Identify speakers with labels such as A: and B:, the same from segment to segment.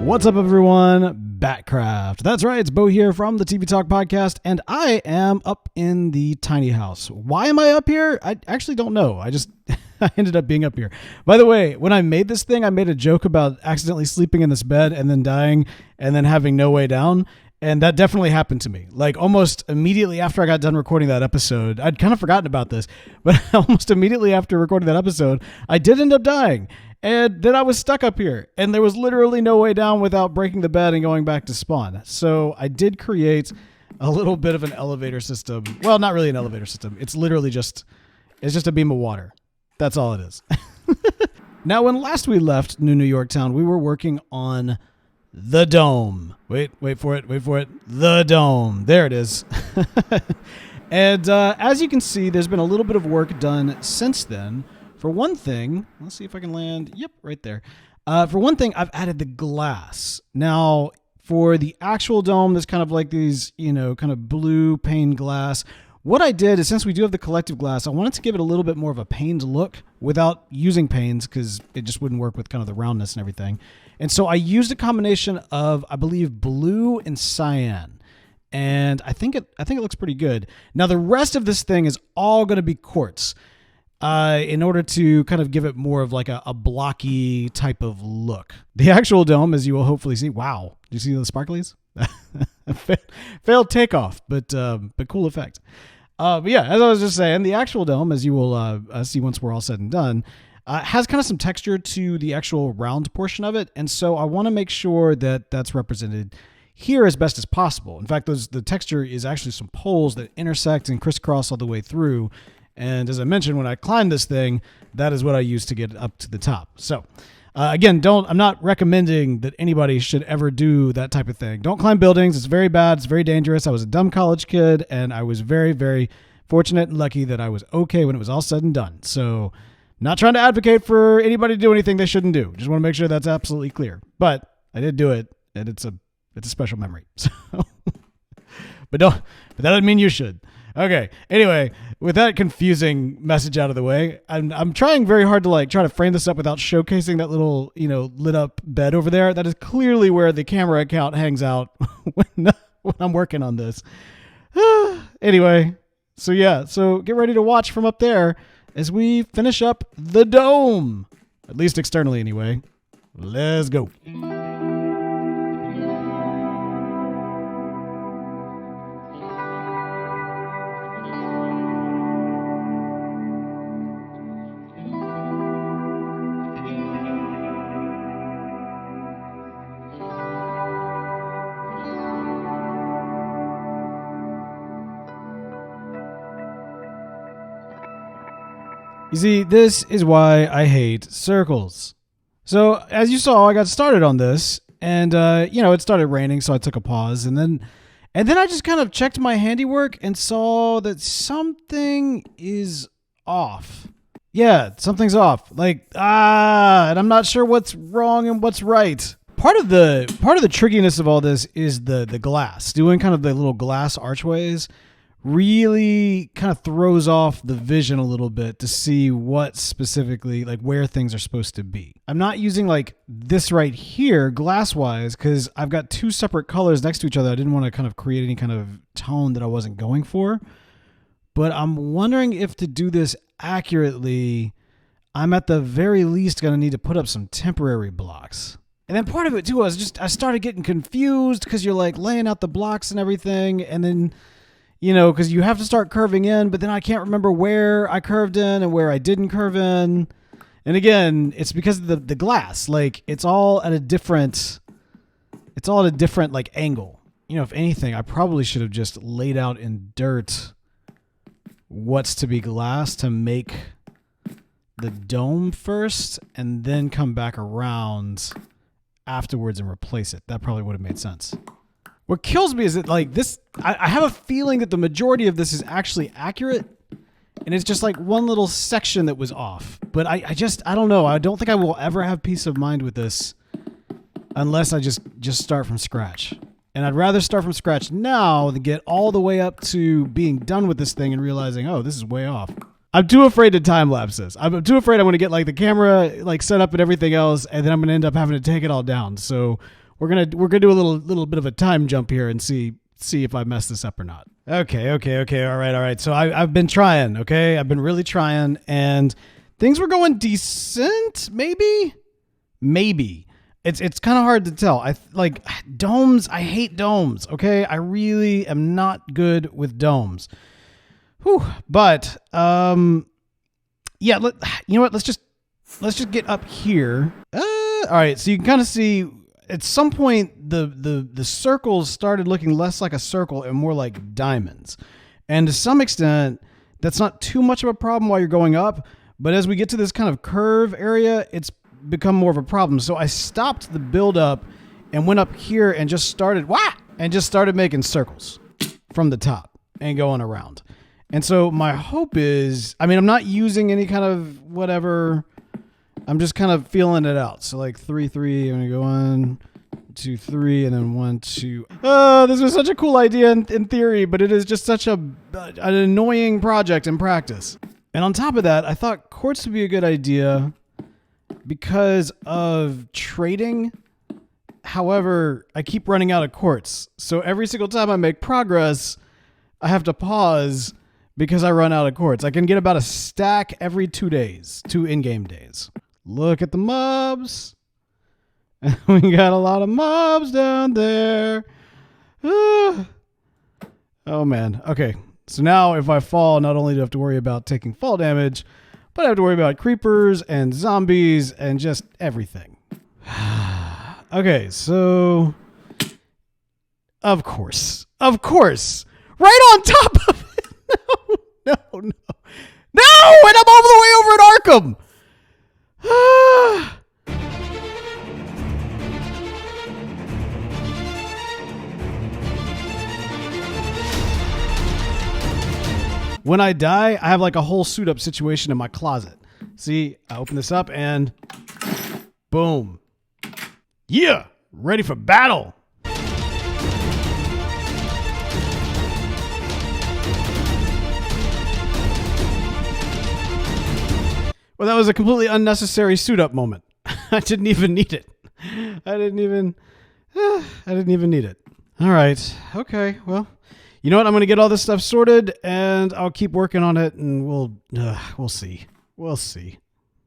A: What's up, everyone? BATCRAFT. That's right, it's Bo here from the TV Talk Podcast, and I am up in the tiny house. Why am I up here? I actually don't know. I ended up being up here. By the way, when I made this thing, I made a joke about accidentally sleeping in this bed and then dying and then having no way down. And that definitely happened to me. Like almost immediately after I got done recording that episode, I'd kind of forgotten about this, but almost immediately after recording that episode, I did end up dying. And then I was stuck up here and there was literally no way down without breaking the bed and going back to spawn. So I did create a little bit of an elevator system. Well, not really an elevator system. It's literally just a beam of water. That's all it is. Now, when last we left New York Town, we were working on the dome. Wait for it. The dome. There it is. And as you can see, there's been a little bit of work done since then. For one thing, let's see if I can land. Yep, right there. For one thing, I've added the glass. Now, for the actual dome, there's kind of like these, kind of blue pane glass. What I did is, since we do have the collective glass, I wanted to give it a little bit more of a pained look without using panes because it just wouldn't work with kind of the roundness and everything. And so I used a combination of, I believe, blue and cyan. And I think it looks pretty good. Now, the rest of this thing is all going to be quartz. In order to kind of give it more of like a blocky type of look. The actual dome, as you will hopefully see, wow, do you see the sparklies? Failed takeoff, but cool effect. But yeah, as I was just saying, the actual dome, as you will see once we're all said and done, has kind of some texture to the actual round portion of it, and so I want to make sure that that's represented here as best as possible. In fact, the texture is actually some poles that intersect and crisscross all the way through. And as I mentioned, when I climbed this thing, that is what I used to get up to the top. So again, I'm not recommending that anybody should ever do that type of thing. Don't climb buildings. It's very bad. It's very dangerous. I was a dumb college kid, and I was very, very fortunate and lucky that I was okay when it was all said and done. So not trying to advocate for anybody to do anything they shouldn't do. Just want to make sure that's absolutely clear. But I did do it, and it's a special memory. So, but that doesn't mean you should. Okay. Anyway, with that confusing message out of the way, I'm trying very hard to try to frame this up without showcasing that little, lit up bed over there. That is clearly where the camera account hangs out when I'm working on this. Anyway, so get ready to watch from up there as we finish up the dome, at least externally anyway. Let's go. You see, this is why I hate circles. So, as you saw, I got started on this, and, it started raining, so I took a pause, and then I just kind of checked my handiwork and saw that something is off. Yeah, something's off. And I'm not sure what's wrong and what's right. Part of the trickiness of all this is the glass. Doing kind of the little glass archways really kind of throws off the vision a little bit to see what specifically, where things are supposed to be. I'm not using this right here glass wise because I've got two separate colors next to each other. I didn't want to kind of create any kind of tone that I wasn't going for, but I'm wondering if to do this accurately, I'm at the very least going to need to put up some temporary blocks. And then part of it too, I started getting confused because you're laying out the blocks and everything, and then because you have to start curving in, but then I can't remember where I curved in and where I didn't curve in. And again, it's because of the glass. It's all at a different angle. If anything, I probably should have just laid out in dirt what's to be glass to make the dome first and then come back around afterwards and replace it. That probably would have made sense. What kills me is that this, I have a feeling that the majority of this is actually accurate, and it's just one little section that was off. But I don't know. I don't think I will ever have peace of mind with this unless I just start from scratch. And I'd rather start from scratch now than get all the way up to being done with this thing and realizing, oh, this is way off. I'm too afraid to time lapse this. I'm too afraid I'm going to get the camera set up and everything else, and then I'm going to end up having to take it all down. So we're gonna do a little bit of a time jump here and see if I mess this up or not. Okay. All right. So I've been trying. Okay, I've been really trying, and things were going decent. Maybe. It's kind of hard to tell. I like domes. I hate domes. Okay, I really am not good with domes. Whew. But yeah. You know what? Let's just get up here. All right. So you can kind of see at some point the circles started looking less like a circle and more like diamonds, and to some extent that's not too much of a problem while you're going up. But as we get to this kind of curve area, it's become more of a problem. So I stopped the build up and went up here and just started making circles from the top and going around. And so my hope is, I mean, I'm not using any kind of whatever. I'm just kind of feeling it out. So like 3, 3, I'm going to go 1, 2, 3, and then 1, 2. This was such a cool idea in theory, but it is just such an annoying project in practice. And on top of that, I thought quartz would be a good idea because of trading. However, I keep running out of quartz. So every single time I make progress, I have to pause because I run out of quartz. I can get about a stack every 2 days, 2 in-game days. Look at the mobs. We got a lot of mobs down there. Oh man. Okay. So now if I fall, not only do I have to worry about taking fall damage, but I have to worry about creepers and zombies and just everything. Okay, so of course, right on top of it. No, and I'm all the way over at Arkham. When I die, I have like a whole suit up situation in my closet. See, I open this up and boom. Yeah, ready for battle. Well, that was a completely unnecessary suit up moment. I didn't even need it. I didn't even need it. All right. Okay. Well, you know what? I'm going to get all this stuff sorted and I'll keep working on it and we'll see. We'll see.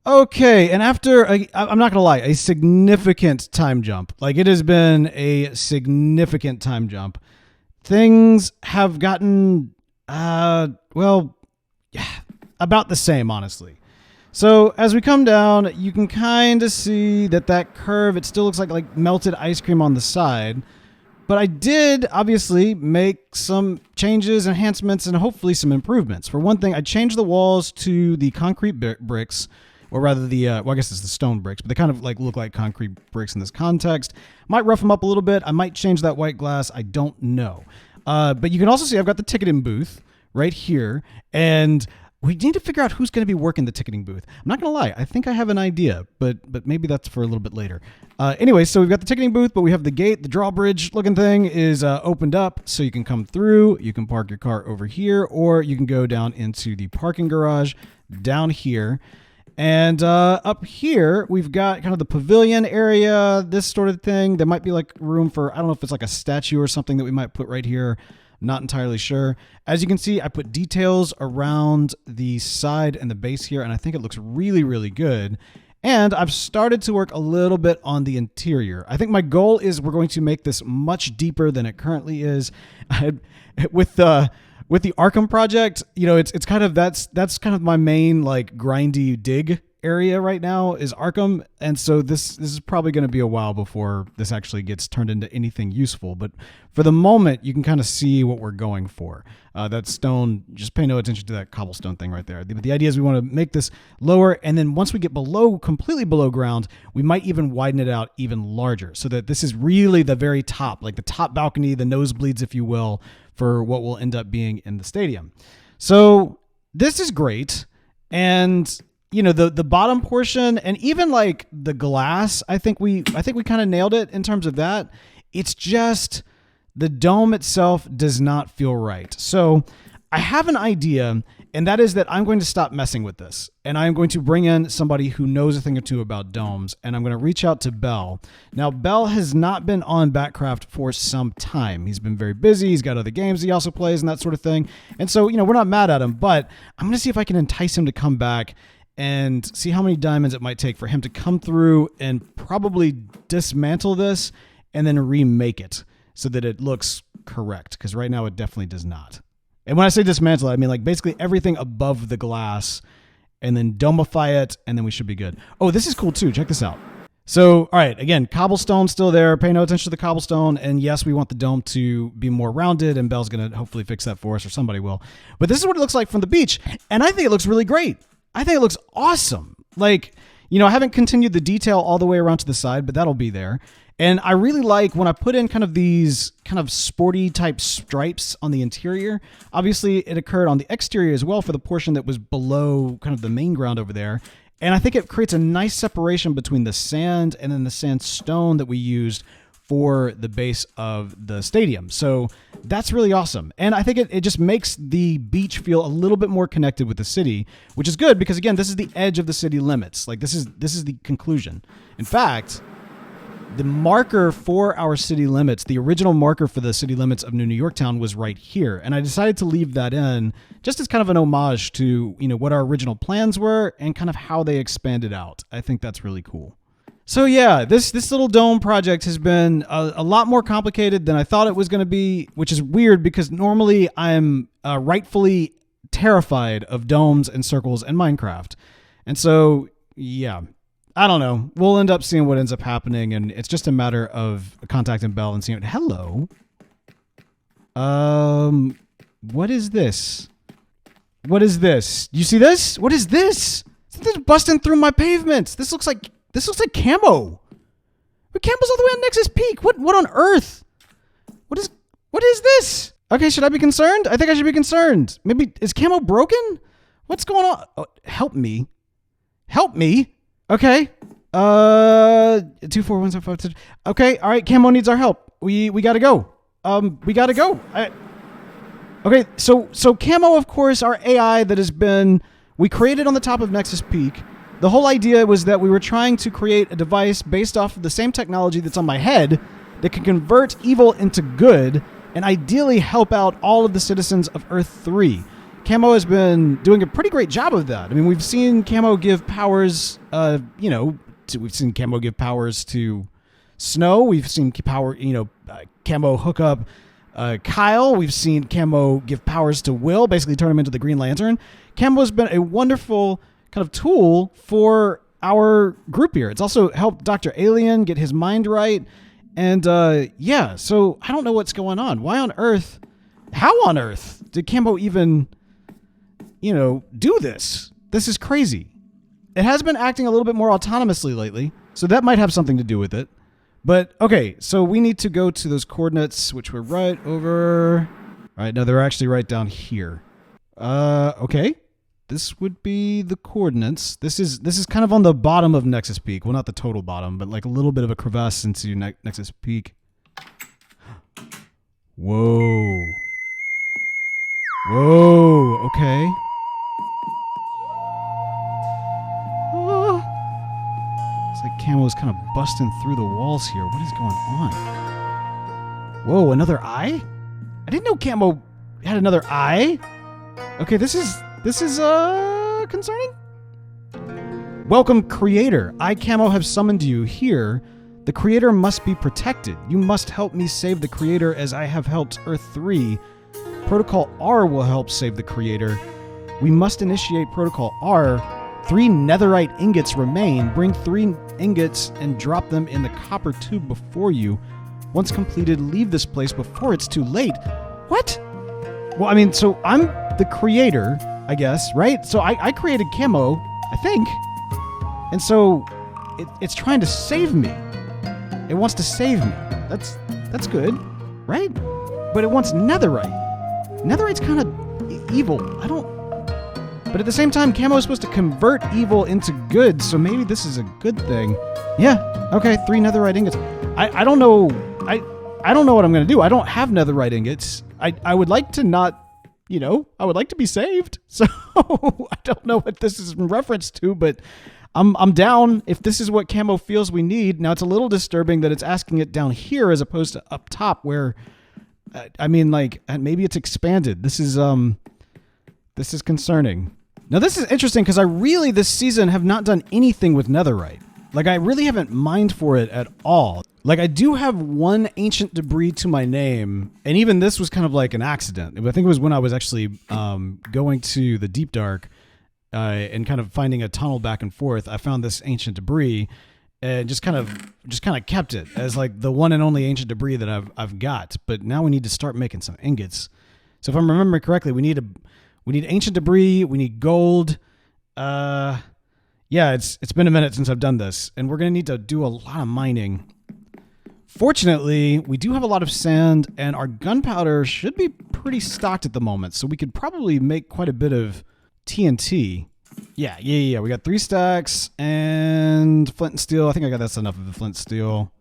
A: Okay. And after, I'm not going to lie, a significant time jump. Like it has been a significant time jump. Things have gotten, about the same, honestly. So as we come down, you can kind of see that curve, it still looks like melted ice cream on the side. But I did obviously make some changes, enhancements, and hopefully some improvements. For one thing, I changed the walls to the concrete bricks, or rather I guess it's the stone bricks, but they kind of look like concrete bricks in this context. Might rough them up a little bit. I might change that white glass. I don't know. But you can also see I've got the ticketing booth right here, and we need to figure out who's going to be working the ticketing booth. I'm not going to lie. I think I have an idea, but maybe that's for a little bit later. Anyway, so we've got the ticketing booth, but we have the gate. The drawbridge looking thing is opened up, so you can come through. You can park your car over here, or you can go down into the parking garage down here. And up here, we've got kind of the pavilion area, this sort of thing. There might be like room for, I don't know if it's like a statue or something that we might put right here. Not entirely sure. As you can see, I put details around the side and the base here, and I think it looks really, really good. And I've started to work a little bit on the interior. I think my goal is we're going to make this much deeper than it currently is. With the Arkham project, it's kind of that's kind of my main grindy dig area right now is Arkham, and so this is probably going to be a while before this actually gets turned into anything useful. But for the moment, you can kind of see what we're going for. That stone, just pay no attention to that cobblestone thing right there. But the idea is we want to make this lower, and then once we get completely below ground, we might even widen it out even larger, so that this is really the very top, like the top balcony, the nosebleeds, if you will, for what will end up being in the stadium. So this is great, and the bottom portion and even like the glass, I think we kind of nailed it in terms of that. It's just the dome itself does not feel right. So I have an idea, and that is that I'm going to stop messing with this, and I'm going to bring in somebody who knows a thing or two about domes, and I'm going to reach out to Bell. Now, Bell has not been on BATCRAFT for some time. He's been very busy. He's got other games he also plays and that sort of thing. And so, we're not mad at him, but I'm going to see if I can entice him to come back and see how many diamonds it might take for him to come through and probably dismantle this and then remake it so that it looks correct, because right now it definitely does not. And when I say dismantle, I mean like basically everything above the glass, and then domify it, and then we should be good. Oh, this is cool too. Check this out. So, all right, again, cobblestone still there. Pay no attention to the cobblestone. And yes, we want the dome to be more rounded, and Bell's going to hopefully fix that for us, or somebody will. But this is what it looks like from the beach, and I think it looks really great. I think it looks awesome. Like, I haven't continued the detail all the way around to the side, but that'll be there. And I really like when I put in kind of these kind of sporty type stripes on the interior. Obviously, it occurred on the exterior as well for the portion that was below kind of the main ground over there. And I think it creates a nice separation between the sand and then the sandstone that we used for the base of the stadium. So that's really awesome. And I think it just makes the beach feel a little bit more connected with the city, which is good because, again, this is the edge of the city limits. Like this is the conclusion. In fact, the marker for our city limits, the original marker for the city limits of New Yorktown was right here. And I decided to leave that in just as kind of an homage to, what our original plans were and kind of how they expanded out. I think that's really cool. So yeah, this little dome project has been a lot more complicated than I thought it was going to be, which is weird because normally I'm rightfully terrified of domes and circles in Minecraft. And so, yeah. I don't know. We'll end up seeing what ends up happening, and it's just a matter of contacting Bell and seeing it. Hello. What is this? What is this? You see this? What is this? Something's busting through my pavements. This looks like C.A.M.O. But C.A.M.O's all the way on Nexus Peak. What on earth? What is this? Okay, should I be concerned? I think I should be concerned. Maybe is C.A.M.O. broken? What's going on? Oh, help me. Help me. Okay. 24175. Okay. All right. C.A.M.O. needs our help. We gotta go. We gotta go. Okay. So C.A.M.O. of course, our AI that we created on the top of Nexus Peak. The whole idea was that we were trying to create a device based off of the same technology that's on my head that can convert evil into good and ideally help out all of the citizens of Earth 3. C.A.M.O. has been doing a pretty great job of that. I mean, we've seen C.A.M.O. give powers, we've seen C.A.M.O. give powers to Snow. We've seen C.A.M.O. hook up Kyle. We've seen C.A.M.O. give powers to Will, basically turn him into the Green Lantern. C.A.M.O. has been a wonderful kind of tool for our group here. It's also helped Dr. Alien get his mind right. And so I don't know what's going on. How on earth did C.A.M.O. even do this? This is crazy. It has been acting a little bit more autonomously lately, so that might have something to do with it. But, okay, so we need to go to those coordinates, which were right over... All right, no, they're actually right down here. Okay. This would be the coordinates. This is kind of on the bottom of Nexus Peak. Well, not the total bottom, but like a little bit of a crevasse into Nexus Peak. Whoa. Whoa, okay. It's like C.A.M.O's kind of busting through the walls here. What is going on? Whoa, another eye? I didn't know C.A.M.O. had another eye. Okay, this is concerning. Welcome, Creator. I, C.A.M.O, have summoned you here. The Creator must be protected. You must help me save the Creator as I have helped Earth 3. Protocol R will help save the Creator. We must initiate Protocol R. 3 netherite ingots remain. Bring 3 ingots and drop them in the copper tube before you. Once completed, leave this place before it's too late. What? Well, I mean, so I'm the Creator, I guess, right? So I created C.A.M.O, I think. And so it's trying to save me. It wants to save me. That's good, right? But it wants netherite. Netherite's kind of evil. But at the same time, C.A.M.O is supposed to convert evil into good, so maybe this is a good thing. Yeah, okay, 3 netherite ingots. I don't know. I don't know what I'm going to do. I don't have netherite ingots. I would like to not, I would like to be saved. So I don't know what this is in reference to, but I'm down if this is what C.A.M.O feels we need. Now, it's a little disturbing that it's asking it down here as opposed to up top where, maybe it's expanded. This is concerning. Now, this is interesting because I really, this season, have not done anything with netherite. Like, I really haven't mined for it at all. Like, I do have one ancient debris to my name, and even this was kind of like an accident. I think it was when I was actually going to the Deep Dark and kind of finding a tunnel back and forth. I found this ancient debris and just kind of kept it as like the one and only ancient debris that I've got. But now we need to start making some ingots. So if I'm remembering correctly, we need ancient debris, we need gold. Yeah, it's been a minute since I've done this, and we're gonna need to do a lot of mining. Fortunately, we do have a lot of sand, and our gunpowder should be pretty stocked at the moment, so we could probably make quite a bit of TNT. Yeah. We got 3 stacks and flint and steel. I think that's enough of the flint and steel.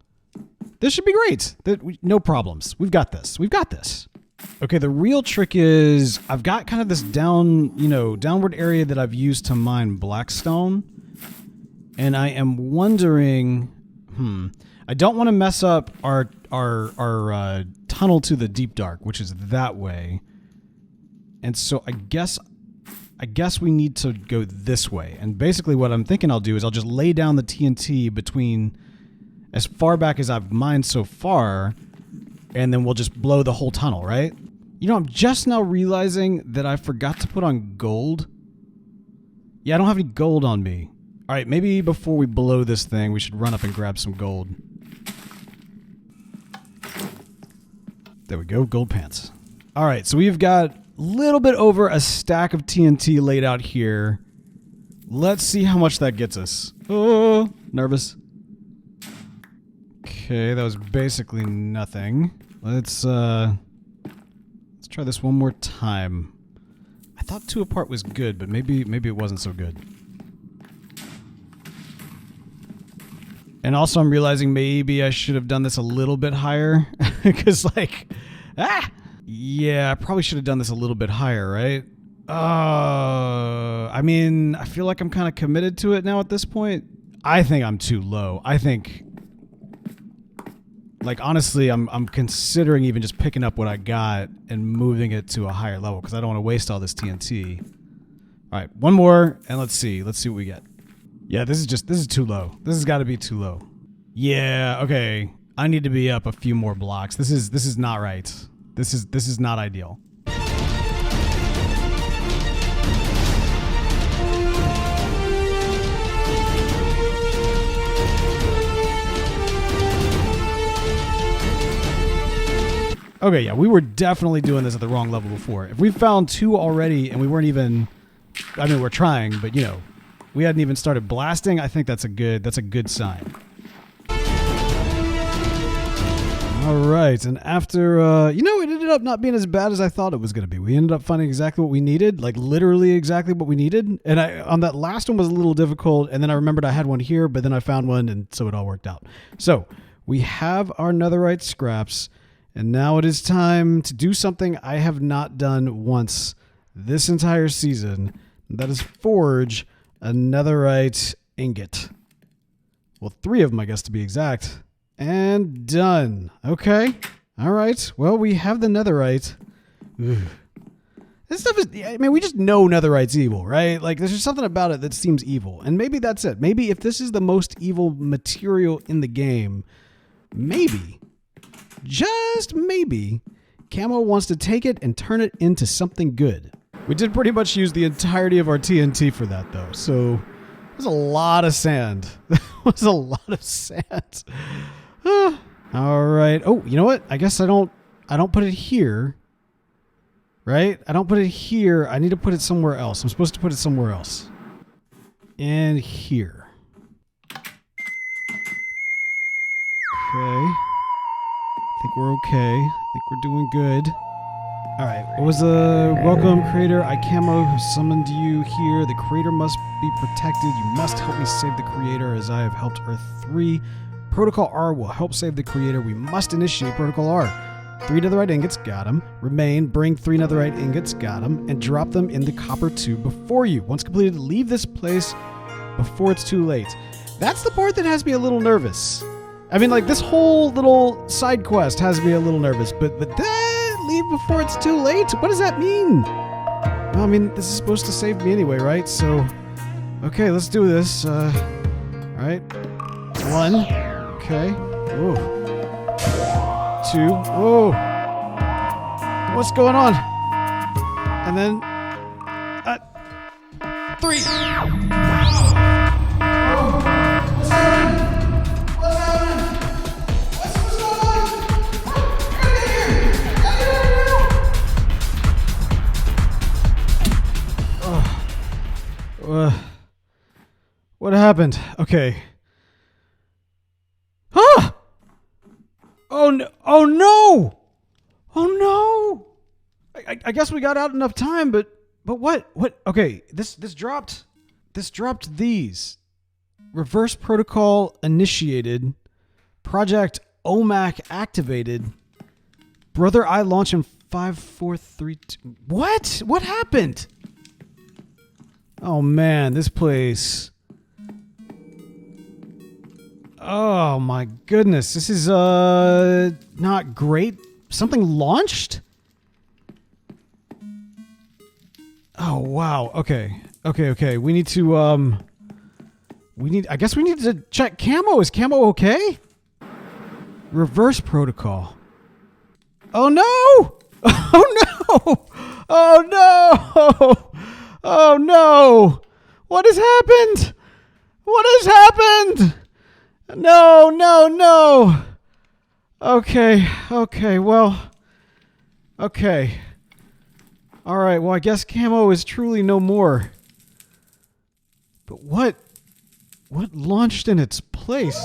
A: This should be great. No problems. We've got this. Okay, the real trick is I've got kind of this downward area that I've used to mine blackstone, and I am wondering, I don't want to mess up our tunnel to the Deep Dark, which is that way. And so I guess we need to go this way. And basically what I'm thinking I'll do is I'll just lay down the TNT between as far back as I've mined so far, and then we'll just blow the whole tunnel, right? I'm just now realizing that I forgot to put on gold. Yeah, I don't have any gold on me. All right, maybe before we blow this thing, we should run up and grab some gold. There we go, gold pants. All right, so we've got a little bit over a stack of TNT laid out here. Let's see how much that gets us. Oh, nervous. Okay, that was basically nothing. Let's try this one more time. I thought 2 apart was good, but maybe it wasn't so good. And also I'm realizing maybe I should have done this a little bit higher. Because yeah, I probably should have done this a little bit higher, right? I feel like I'm kind of committed to it now at this point. I think I'm too low. I think, honestly, I'm considering even just picking up what I got and moving it to a higher level because I don't want to waste all this TNT. All right, one more, and let's see what we get. Yeah, this is too low. This has got to be too low. Yeah, okay. I need to be up a few more blocks. This is not right. This is not ideal. Okay, yeah, we were definitely doing this at the wrong level before. If we found 2 already and we weren't even, we're trying, but we hadn't even started blasting, I think that's a good sign. All right, and after, it ended up not being as bad as I thought it was going to be. We ended up finding exactly what we needed, literally exactly what we needed. And on that last one was a little difficult, and then I remembered I had one here, but then I found one, and so it all worked out. So we have our netherite scraps, and now it is time to do something I have not done once this entire season. That is forge a netherite ingot. Well, 3 of them, I guess, to be exact. And done. Okay. All right. Well, we have the netherite. Ugh. This stuff is, we just know netherite's evil, right? There's just something about it that seems evil. And maybe that's it. Maybe if this is the most evil material in the game, maybe, just maybe, C.A.M.O wants to take it and turn it into something good. We did pretty much use the entirety of our TNT for that, though. So there's a lot of sand. That was a lot of sand. All right. Oh, you know what? I guess I don't put it here. Right? I don't put it here. I need to put it somewhere else. I'm supposed to put it somewhere else. And here. Okay. I think we're okay. I think we're doing good. All right. What was the welcome, creator? C.A.M.O who summoned you here. The creator must be protected. You must help me save the creator as I have helped Earth 3. Protocol R will help save the creator. We must initiate Protocol R. 3 netherite ingots, got them. Remain, bring 3 netherite ingots, got them. And drop them in the copper tube before you. Once completed, leave this place before it's too late. That's the part that has me a little nervous. I mean, like, this whole little side quest has me a little nervous, but that, leave before it's too late? What does that mean? Well, I mean, this is supposed to save me anyway, right? So, okay, let's do this. Alright. 1. Okay. Whoa. 2. Whoa. What's going on? And then... 3. What's happening? What's happening? What's going on? I gotta get here! I gotta get here! What happened? Okay. Huh! Oh no! Oh no! Oh no! I guess we got out enough time, but what? What? Okay, this dropped these. Reverse protocol initiated. Project OMAC activated. Brother Eye launch in 5, 4, 3, 2. What? What happened? Oh man, this place. Oh my goodness, this is not great. Something launched? Oh wow. Okay. We need to I guess we need to check C.A.M.O. Is C.A.M.O. okay? Reverse protocol. Oh no! Oh no! Oh no! Oh no! What has happened? What has happened? No. Okay, well. Okay. Alright, well I guess C.A.M.O. is truly no more. But what launched in its place?